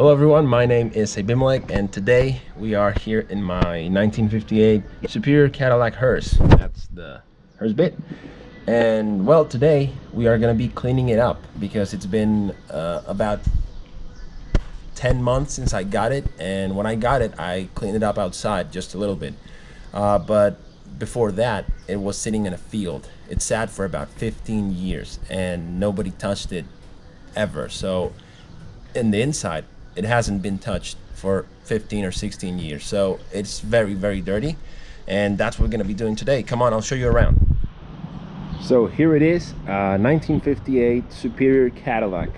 Hello everyone, my name is Abimelech and today we are here in my 1958 Superior Cadillac Hearse. That's the Hearse bit. And well, today we are going to be cleaning it up because it's been about 10 months since I got it, and when I got it I cleaned it up outside just a little bit. But before that it was sitting in a field. It sat for about 15 years and nobody touched it ever. So in the inside it hasn't been touched for 15 or 16 years, so it's very, very dirty, and that's what we're going to be doing today. Come on, I'll show you around. So here it is, 1958 Superior Cadillac.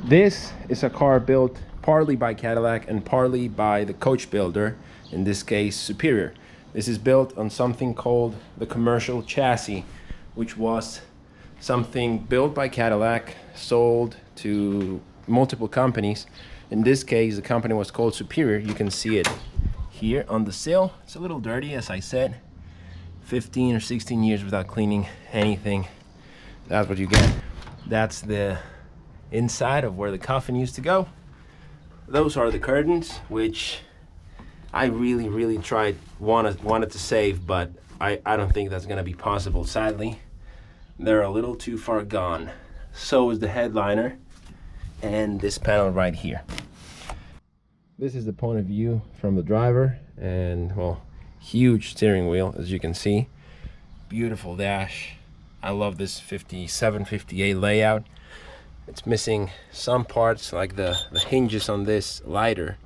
This is a car built partly by Cadillac and partly by the coach builder, in this case Superior. This is built on something called the commercial chassis, which was something built by Cadillac, sold to multiple companies. In this case the company was called Superior. You can see it here on the sill. It's a little dirty, as I said. 15 or 16 years without cleaning anything. That's what you get. That's the inside of where the coffin used to go. Those are the curtains, which I really wanted to save, but I don't think that's gonna be possible. Sadly, they're a little too far gone. So is the headliner and this panel right here. This is the point of view from the driver, and well, huge steering wheel, as you can see. Beautiful dash. I love this 57, 58 layout. It's missing some parts, like the hinges on this lighter,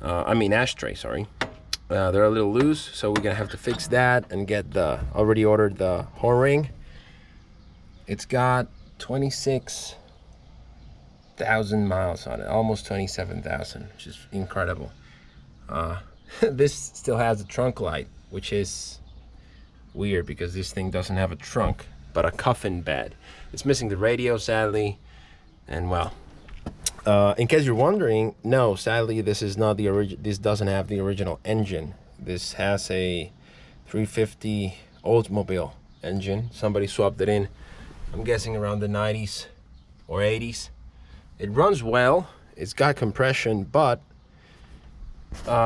ashtray, sorry. They're a little loose, so we're gonna have to fix that and get the already ordered the horn ring. It's got 26,000 miles on it, almost 27,000, which is incredible. This still has a trunk light, which is weird because this thing doesn't have a trunk but a coffin bed. It's missing the radio, sadly. And well, in case you're wondering, no, sadly this is not the original. This doesn't have the original engine. This has a 350 Oldsmobile engine. Somebody swapped it in, I'm guessing around the 90s or 80s. It runs well, it's got compression, but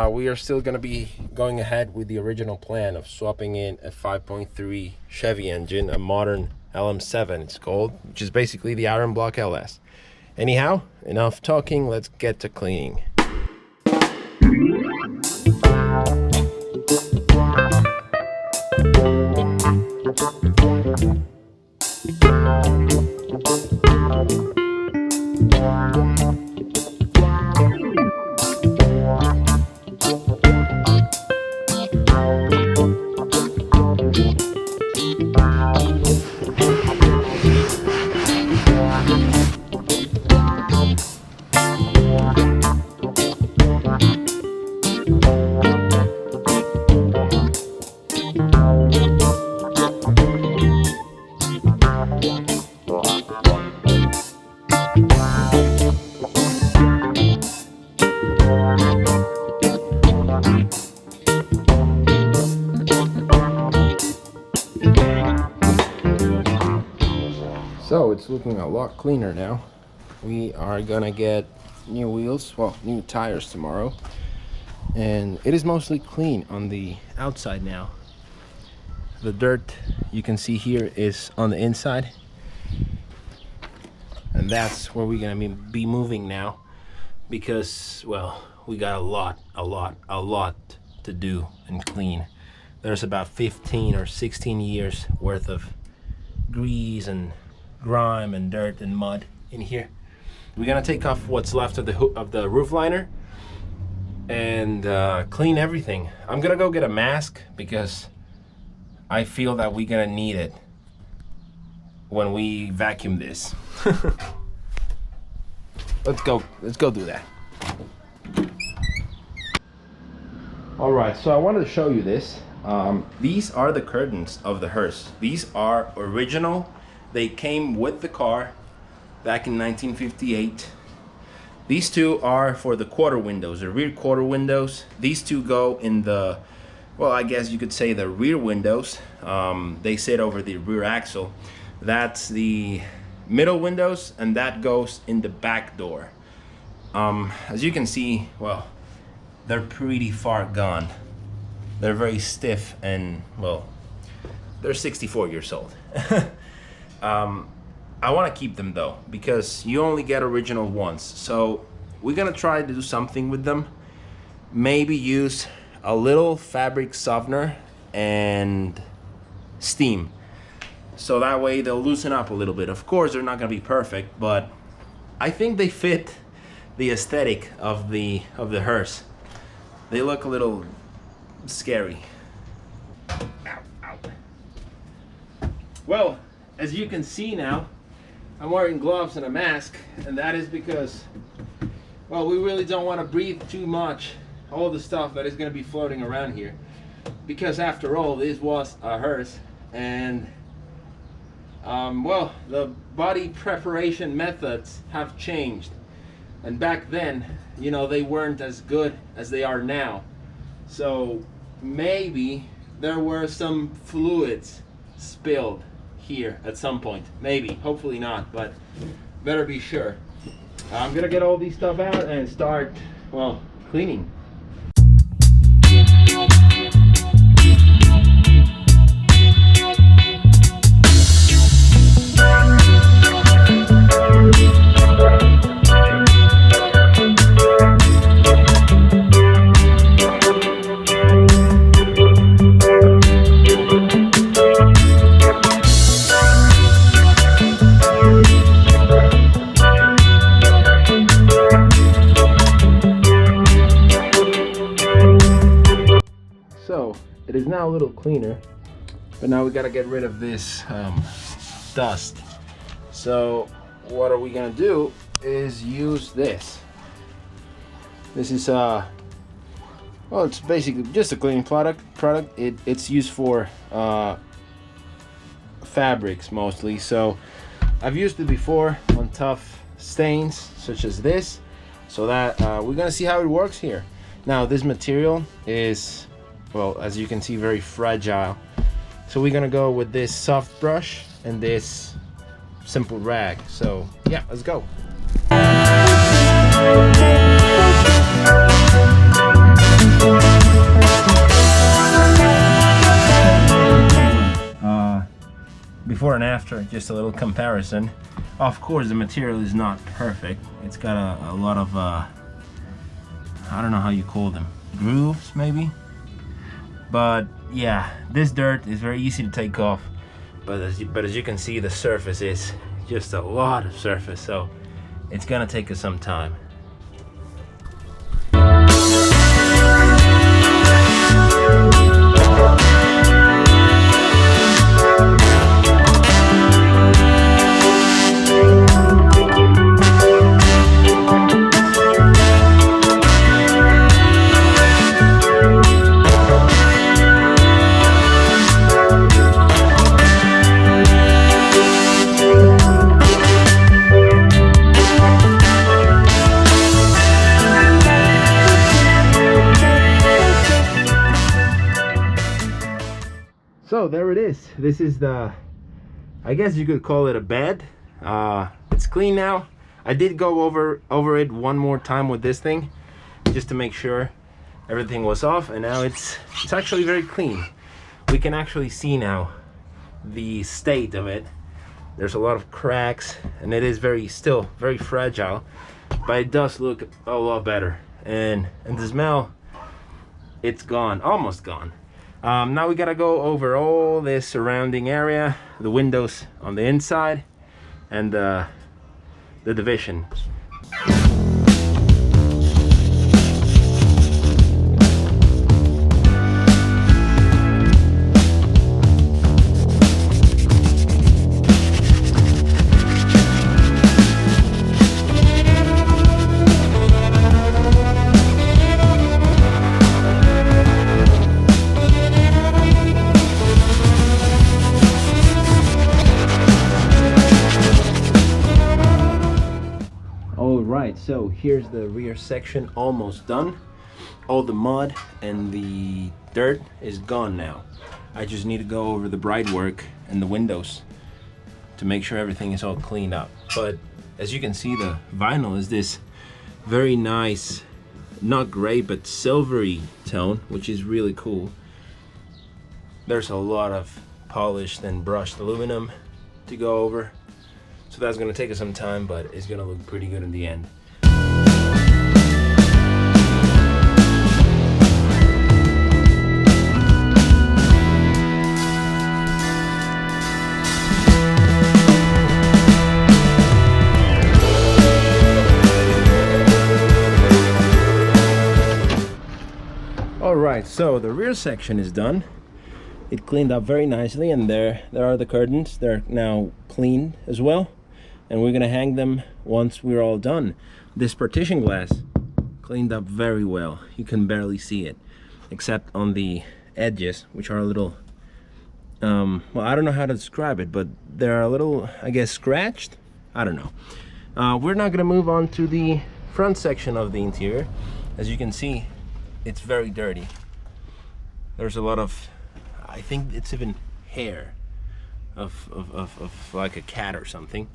we are still going to be going ahead with the original plan of swapping in a 5.3 Chevy engine, a modern LM7 it's called, which is basically the Iron Block LS. Anyhow, enough talking, let's get to cleaning. So it's looking a lot cleaner now. We are gonna get new wheels, well, new tires tomorrow, and it is mostly clean on the outside now. The dirt you can see here is on the inside, and that's where we're gonna be moving now, because well, we got a lot to do and clean. There's about 15 or 16 years worth of grease and grime and dirt and mud in here. We're gonna take off what's left of the roof liner and clean everything. I'm gonna go get a mask because I feel that we're gonna need it when we vacuum this. Let's go do that. All right, so I wanted to show you this. These are the curtains of the hearse. These are original. They came with the car back in 1958. These two are for the quarter windows, the rear quarter windows. These two go in the, well, I guess you could say the rear windows. They sit over the rear axle. That's the middle windows, and that goes in the back door. As you can see, well, they're pretty far gone. They're very stiff and, well, they're 64 years old. I want to keep them though, because you only get original once. So we're gonna try to do something with them. Maybe use a little fabric softener and steam. So that way they'll loosen up a little bit. Of course, they're not gonna be perfect, but I think they fit the aesthetic of the hearse. They look a little scary. Ow, ow. Well, as you can see now, I'm wearing gloves and a mask, and that is because, well, we really don't want to breathe too much, all the stuff that is going to be floating around here. Because after all, this was a hearse, and well, the body preparation methods have changed. And back then, you know, they weren't as good as they are now. So maybe there were some fluids spilled here at some point. Maybe, hopefully not, but better be sure. I'm gonna get all these stuff out and start, well, cleaning. So it is now a little cleaner, but now we gotta get rid of this dust. So what are we gonna do is use this. This is well, it's basically just a cleaning product. It's used for fabrics mostly. So I've used it before on tough stains such as this. So that we're gonna see how it works here. Now this material is, well, as you can see, very fragile. So we're gonna go with this soft brush and this simple rag. So yeah, let's go. Before and after, just a little comparison. Of course, the material is not perfect. It's got a lot of, I don't know how you call them, grooves maybe? But yeah, this dirt is very easy to take off. But as you can see, the surface is just a lot of surface. So it's gonna take us some time. So there it is. This is the, I guess you could call it a bed. It's clean now. I did go over it one more time with this thing just to make sure everything was off, and now it's actually very clean. We can actually see now the state of it. There's a lot of cracks, and it is still very fragile, but it does look a lot better. And the smell, it's gone, almost gone. Now we gotta go over all this surrounding area, the windows on the inside, and the division. Alright, so here's the rear section almost done. All the mud and the dirt is gone now. I just need to go over the bright work and the windows to make sure everything is all cleaned up. But as you can see, the vinyl is this Very nice, not gray but silvery tone, which is really cool. There's a lot of polished and brushed aluminum to go over, so that's gonna take us some time, but it's gonna look pretty good in the end. Alright, so the rear section is done. It cleaned up very nicely, and there are the curtains. They're now clean as well, and we're gonna hang them once we're all done. This partition glass cleaned up very well. You can barely see it, except on the edges, which are a little well, I don't know how to describe it, but they're a little, I guess, scratched. I don't know. We're now gonna move on to the front section of the interior. As you can see, it's very dirty. There's a lot of, I think it's even hair of like a cat or something.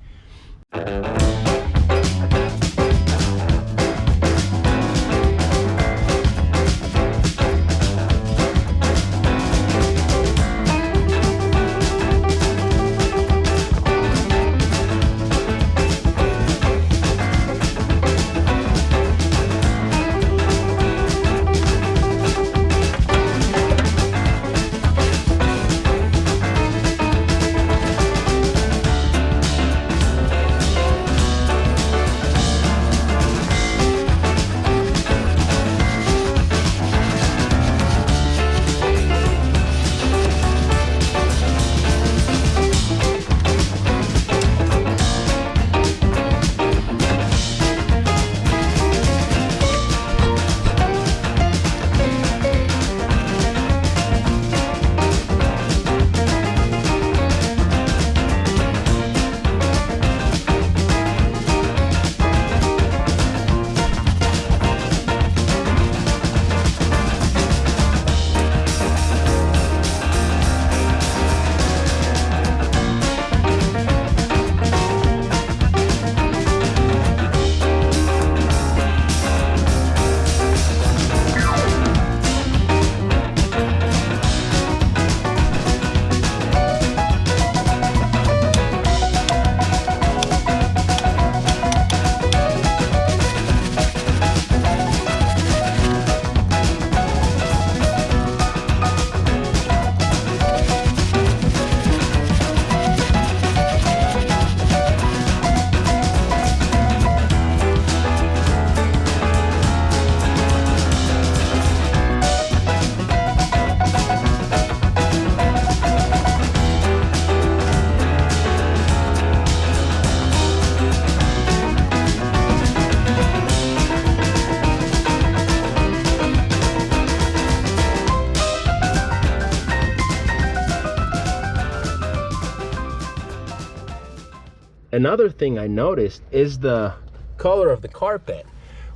Another thing I noticed is the color of the carpet.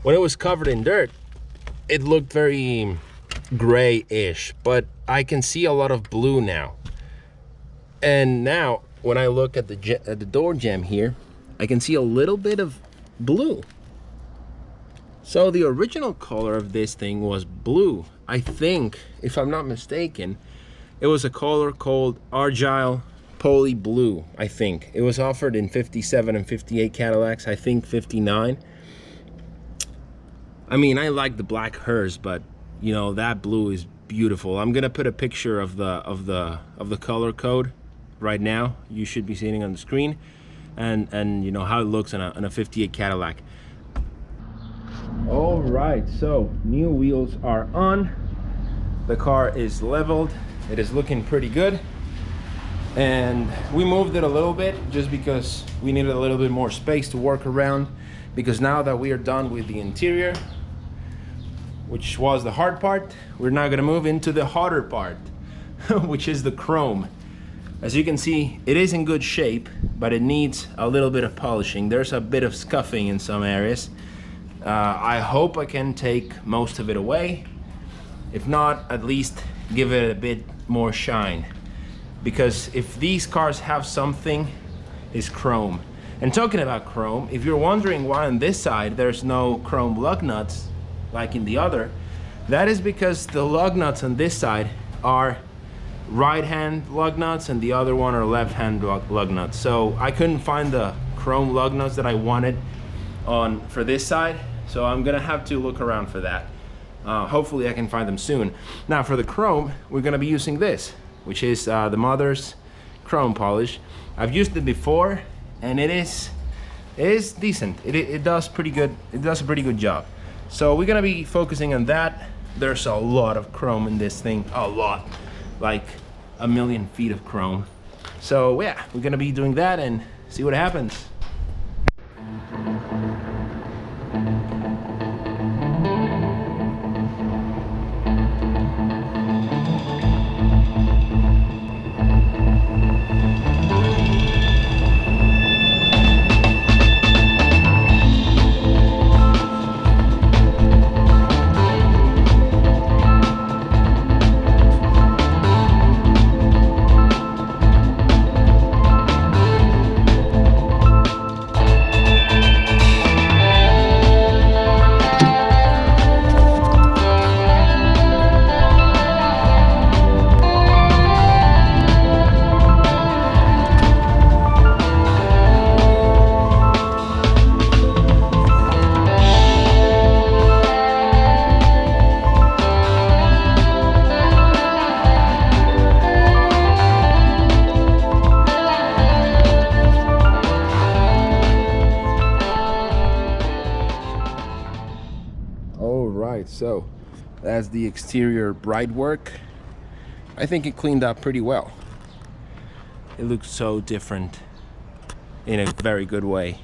When it was covered in dirt, it looked very gray-ish, but I can see a lot of blue now. And now, when I look at the door jamb here, I can see a little bit of blue. So the original color of this thing was blue. I think, if I'm not mistaken, it was a color called Argyle Poly Blue. I think it was offered in 57 and 58 Cadillacs. I think 59. I mean, I like the black Hearse, but you know, that blue is beautiful. I'm gonna put a picture of the color code right now. You should be seeing it on the screen, and you know how it looks on a 58 Cadillac. All right, so new wheels are on. The car is leveled. It is looking pretty good. And we moved it a little bit just because we needed a little bit more space to work around, because now that we are done with the interior, which was the hard part, we're now gonna move into the harder part, which is the chrome. As you can see, it is in good shape, but it needs a little bit of polishing. There's a bit of scuffing in some areas. I hope I can take most of it away. If not, at least give it a bit more shine. Because if these cars have something, it's chrome. And talking about chrome, if you're wondering why on this side there's no chrome lug nuts like in the other, that is because the lug nuts on this side are right-hand lug nuts and the other one are left-hand lug nuts. So I couldn't find the chrome lug nuts that I wanted for this side, so I'm gonna have to look around for that. Hopefully I can find them soon. Now for the chrome, we're gonna be using this, which is the Mother's chrome polish. I've used it before and it is decent. It does pretty good. It does a pretty good job. So we're gonna be focusing on that. There's a lot of chrome in this thing, a lot, like a million feet of chrome. So yeah, we're gonna be doing that and see what happens. So that's the exterior bright work. I think it cleaned up pretty well. It looks so different in a very good way.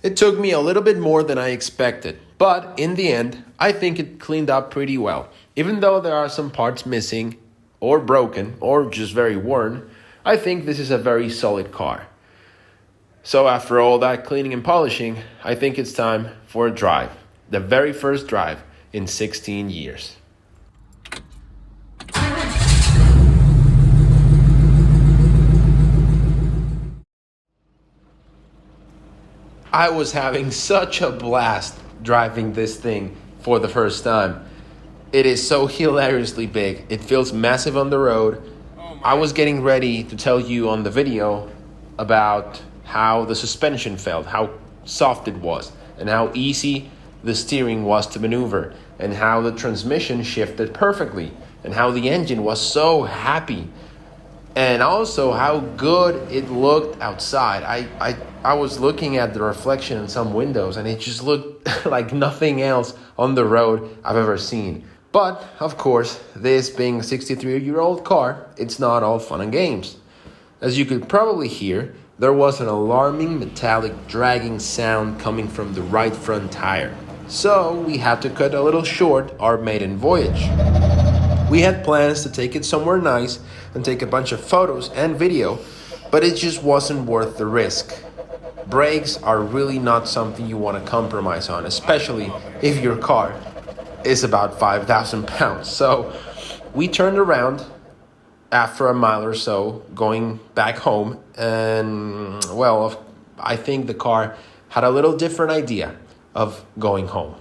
It took me a little bit more than I expected, but in the end, I think it cleaned up pretty well. Even though there are some parts missing or broken or just very worn, I think this is a very solid car. So after all that cleaning and polishing, I think it's time for a drive. The very first drive in 16 years. I was having such a blast driving this thing for the first time. It is so hilariously big. It feels massive on the road. I was getting ready to tell you on the video about how the suspension felt, how soft it was, and how easy the steering was to maneuver, and how the transmission shifted perfectly, and how the engine was so happy, and also how good it looked outside. I was looking at the reflection in some windows, and it just looked like nothing else on the road I've ever seen. But, of course, this being a 63-year-old car, it's not all fun and games. As you could probably hear, there was an alarming metallic dragging sound coming from the right front tire. So we had to cut a little short our maiden voyage. We had plans to take it somewhere nice and take a bunch of photos and video, but it just wasn't worth the risk. Brakes are really not something you want to compromise on, especially if your car is about 5,000 pounds. So we turned around after a mile or so, going back home, and well, I think the car had a little different idea of going home.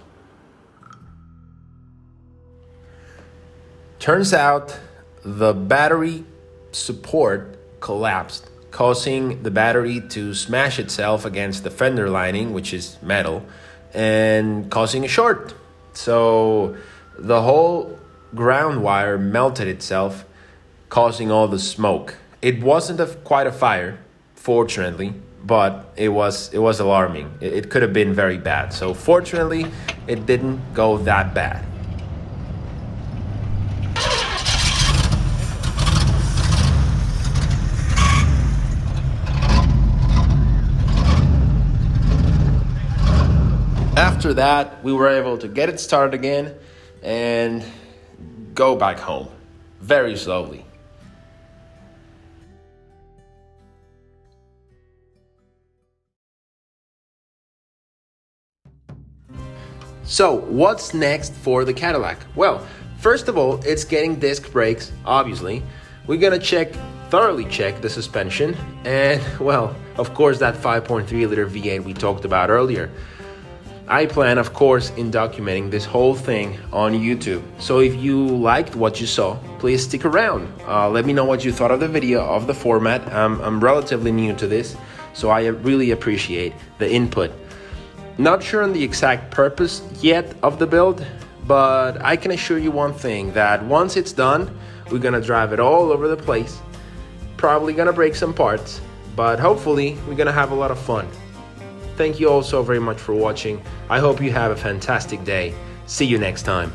Turns out the battery support collapsed, causing the battery to smash itself against the fender lining, which is metal, and causing a short. So the whole ground wire melted itself, causing all the smoke. It wasn't quite a fire, fortunately, but it was alarming. It could have been very bad. So fortunately, it didn't go that bad. After that, we were able to get it started again and go back home very slowly. So what's next for the Cadillac? Well, first of all, it's getting disc brakes, obviously. we're gonna thoroughly check the suspension, and well, of course, that 5.3 liter V8 we talked about earlier. I plan, of course, in documenting this whole thing on YouTube. So if you liked what you saw, please stick around. Let me know what you thought of the video, of the format. I'm relatively new to this, so I really appreciate the input. Not sure on the exact purpose yet of the build, but I can assure you one thing, that once it's done, we're gonna drive it all over the place. Probably gonna break some parts, but hopefully we're gonna have a lot of fun. Thank you all so very much for watching. I hope you have a fantastic day. See you next time.